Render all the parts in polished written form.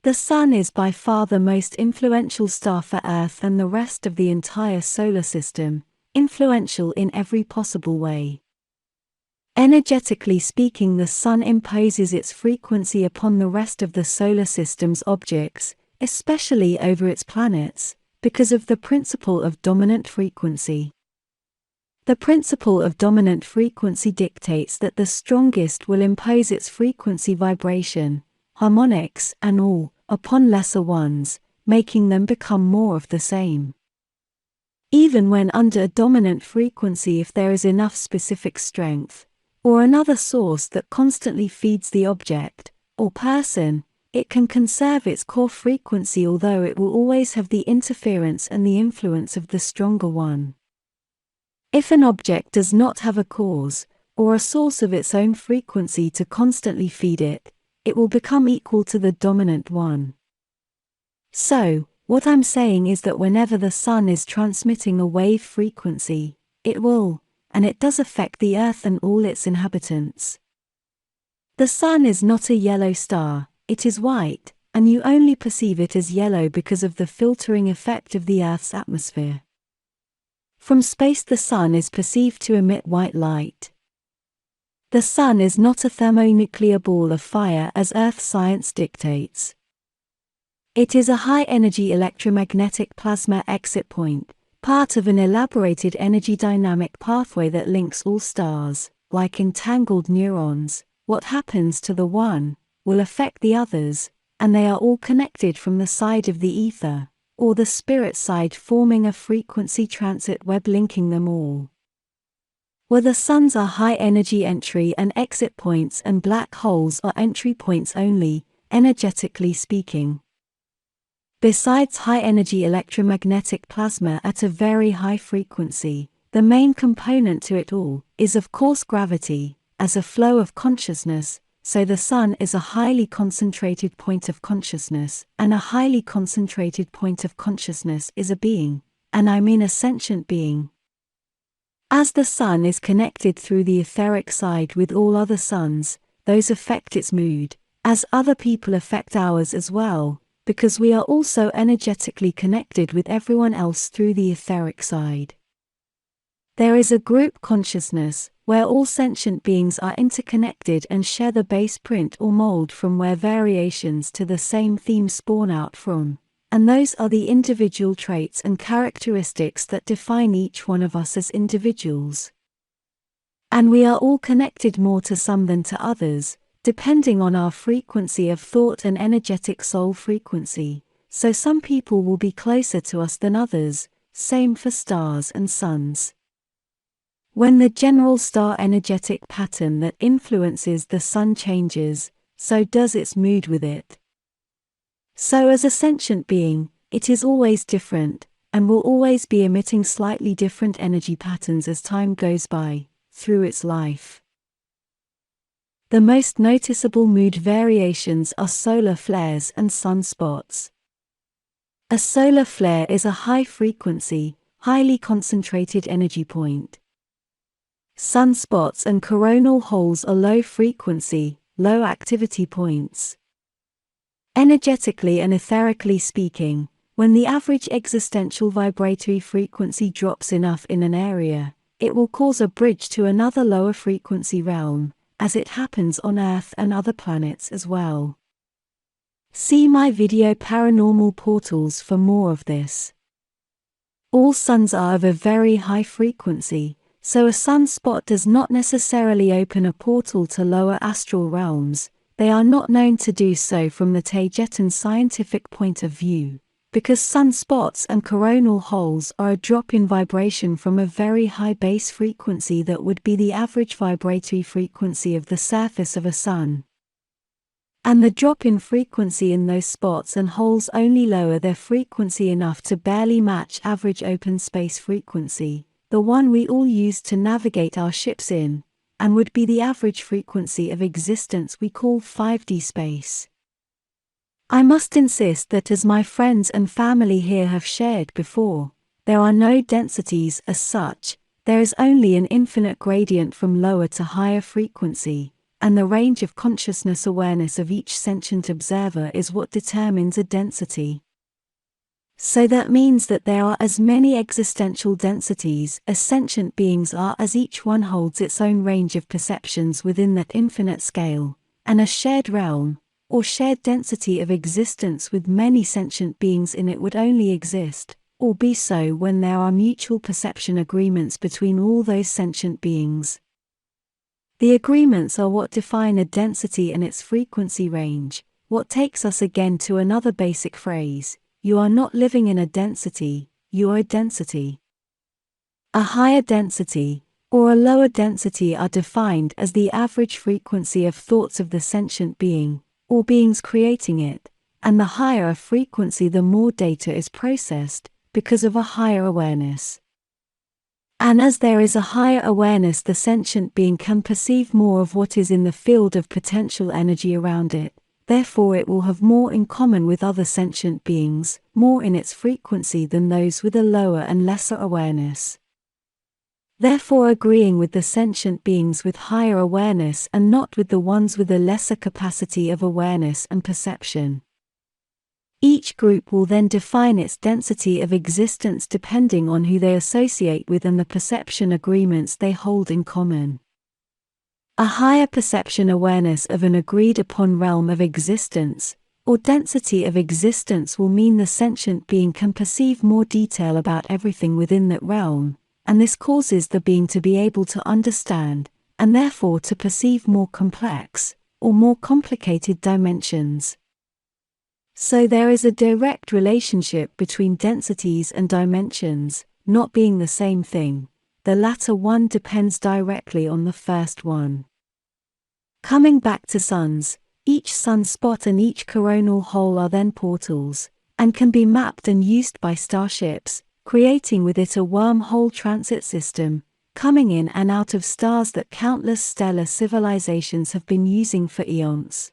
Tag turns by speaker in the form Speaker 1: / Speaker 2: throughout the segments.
Speaker 1: The Sun is by far the most influential star for Earth and the rest of the entire solar system, influential in every possible way. Energetically speaking, the Sun imposes its frequency upon the rest of the solar system's objects, especially over its planets, because of the principle of dominant frequency. The principle of dominant frequency dictates that the strongest will impose its frequency vibration, harmonics and all, upon lesser ones, making them become more of the same. Even when under a dominant frequency, if there is enough specific strength, or another source that constantly feeds the object, or person, it can conserve its core frequency, although it will always have the interference and the influence of the stronger one. If an object does not have a cause, or a source of its own frequency to constantly feed it, it will become equal to the dominant one. So, what I'm saying is that whenever the Sun is transmitting a wave frequency, it will, and it does affect the Earth and all its inhabitants. The Sun is not a yellow star, it is white, and you only perceive it as yellow because of the filtering effect of the Earth's atmosphere. From space, the Sun is perceived to emit white light. The Sun is not a thermonuclear ball of fire as Earth science dictates. It is a high-energy electromagnetic plasma exit point, part of an elaborated energy dynamic pathway that links all stars. Like entangled neurons, what happens to the one will affect the others, and they are all connected from the side of the ether, or the spirit side, forming a frequency transit web linking them all. Where the suns are high-energy entry and exit points, and black holes are entry points only, energetically speaking. Besides high-energy electromagnetic plasma at a very high frequency, the main component to it all is of course gravity, as a flow of consciousness, so the Sun is a highly concentrated point of consciousness, and a highly concentrated point of consciousness is a being, and I mean a sentient being. As the Sun is connected through the etheric side with all other suns, those affect its mood, as other people affect ours as well, because we are also energetically connected with everyone else through the etheric side. There is a group consciousness, where all sentient beings are interconnected and share the base print or mold from where variations to the same theme spawn out from, and those are the individual traits and characteristics that define each one of us as individuals. And we are all connected more to some than to others, depending on our frequency of thought and energetic soul frequency, so some people will be closer to us than others, same for stars and suns. When the general star energetic pattern that influences the Sun changes, so does its mood with it. So as a sentient being, it is always different, and will always be emitting slightly different energy patterns as time goes by, through its life. The most noticeable mood variations are solar flares and sunspots. A solar flare is a high-frequency, highly concentrated energy point. Sunspots and coronal holes are low-frequency, low-activity points. Energetically and etherically speaking, when the average existential vibratory frequency drops enough in an area, it will cause a bridge to another lower frequency realm, as it happens on Earth and other planets as well. See my video Paranormal Portals for more of this. All suns are of a very high frequency, so a sunspot does not necessarily open a portal to lower astral realms. They are not known to do so from the Taygetan scientific point of view, because sunspots and coronal holes are a drop in vibration from a very high base frequency that would be the average vibratory frequency of the surface of a sun. And the drop in frequency in those spots and holes only lower their frequency enough to barely match average open space frequency, the one we all use to navigate our ships in, and would be the average frequency of existence we call 5D space. I must insist that, as my friends and family here have shared before, there are no densities as such, there is only an infinite gradient from lower to higher frequency, and the range of consciousness awareness of each sentient observer is what determines a density. So that means that there are as many existential densities as sentient beings are, as each one holds its own range of perceptions within that infinite scale, and a shared realm, or shared density of existence with many sentient beings in it would only exist, or be so, when there are mutual perception agreements between all those sentient beings. The agreements are what define a density and its frequency range, what takes us again to another basic phrase: you are not living in a density, you are a density. A higher density, or a lower density, are defined as the average frequency of thoughts of the sentient being, or beings creating it, and the higher a frequency, the more data is processed, because of a higher awareness. And as there is a higher awareness, the sentient being can perceive more of what is in the field of potential energy around it, therefore it will have more in common with other sentient beings, more in its frequency than those with a lower and lesser awareness. Therefore, agreeing with the sentient beings with higher awareness and not with the ones with a lesser capacity of awareness and perception. Each group will then define its density of existence depending on who they associate with and the perception agreements they hold in common. A higher perception awareness of an agreed upon realm of existence, or density of existence, will mean the sentient being can perceive more detail about everything within that realm, and this causes the being to be able to understand, and therefore to perceive more complex, or more complicated dimensions. So there is a direct relationship between densities and dimensions, not being the same thing. The latter one depends directly on the first one. Coming back to suns, each sunspot and each coronal hole are then portals, and can be mapped and used by starships, creating with it a wormhole transit system, coming in and out of stars that countless stellar civilizations have been using for eons.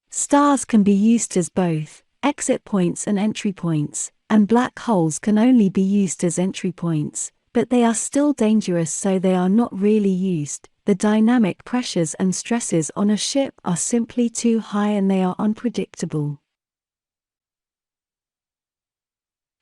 Speaker 1: Stars can be used as both exit points and entry points, and black holes can only be used as entry points, but they are still dangerous, so they are not really used. The dynamic pressures and stresses on a ship are simply too high and they are unpredictable.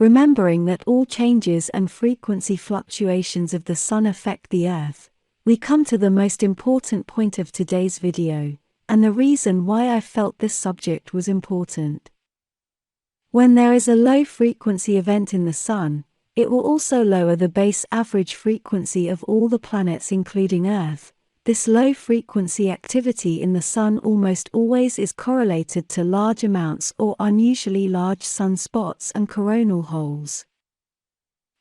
Speaker 1: Remembering that all changes and frequency fluctuations of the Sun affect the Earth, we come to the most important point of today's video, and the reason why I felt this subject was important. When there is a low frequency event in the Sun, it will also lower the base average frequency of all the planets including Earth. This low frequency activity in the Sun almost always is correlated to large amounts or unusually large sunspots and coronal holes.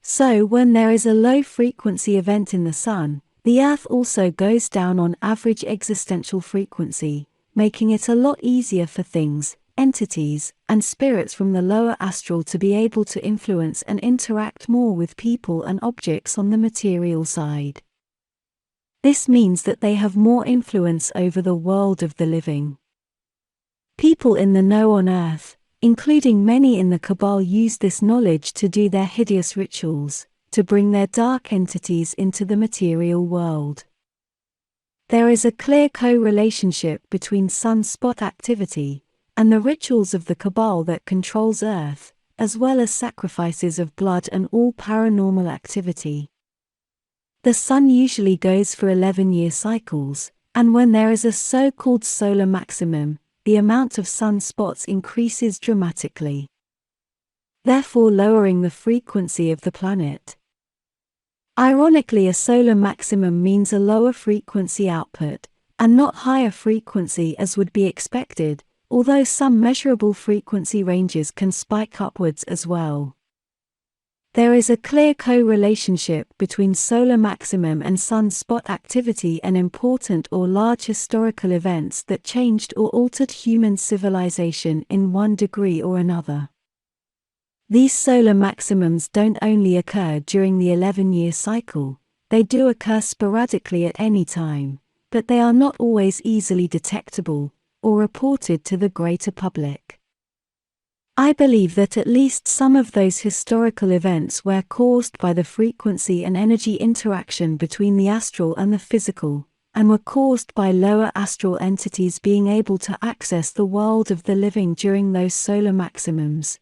Speaker 1: So when there is a low frequency event in the Sun, the Earth also goes down on average existential frequency, making it a lot easier for things, entities, and spirits from the lower astral to be able to influence and interact more with people and objects on the material side. This means that they have more influence over the world of the living. People in the know on Earth, including many in the Cabal, use this knowledge to do their hideous rituals, to bring their dark entities into the material world. There is a clear co-relationship between sunspot activity and the rituals of the Cabal that controls Earth, as well as sacrifices of blood and all paranormal activity. The Sun usually goes for 11-year cycles, and when there is a so-called solar maximum, the amount of sunspots increases dramatically, therefore lowering the frequency of the planet. Ironically, a solar maximum means a lower frequency output, and not higher frequency as would be expected, although some measurable frequency ranges can spike upwards as well. There is a clear co-relationship between solar maximum and sunspot activity and important or large historical events that changed or altered human civilization in one degree or another. These solar maximums don't only occur during the 11-year cycle, they do occur sporadically at any time, but they are not always easily detectable or reported to the greater public. I believe that at least some of those historical events were caused by the frequency and energy interaction between the astral and the physical, and were caused by lower astral entities being able to access the world of the living during those solar maximums.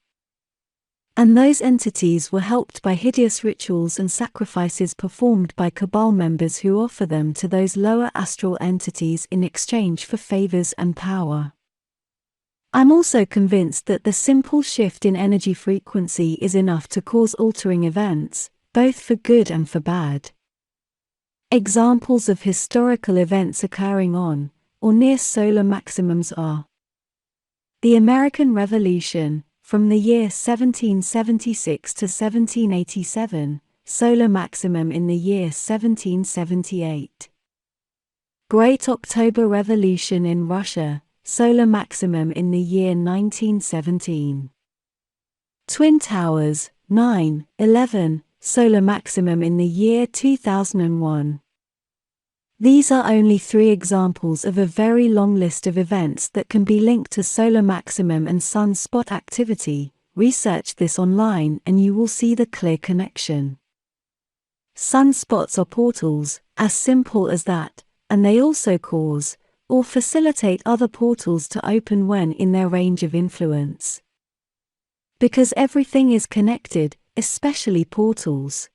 Speaker 1: And those entities were helped by hideous rituals and sacrifices performed by cabal members who offer them to those lower astral entities in exchange for favors and power. I'm also convinced that the simple shift in energy frequency is enough to cause altering events, both for good and for bad. Examples of historical events occurring on, or near solar maximums are the American Revolution, from the year 1776 to 1787, solar maximum in the year 1778. Great October Revolution in Russia, solar maximum in the year 1917. Twin Towers, 9/11, solar maximum in the year 2001. These are only 3 examples of a very long list of events that can be linked to solar maximum and sunspot activity. Research this online and you will see the clear connection. Sunspots are portals, as simple as that, and they also cause, or facilitate other portals to open when in their range of influence. Because everything is connected, especially portals.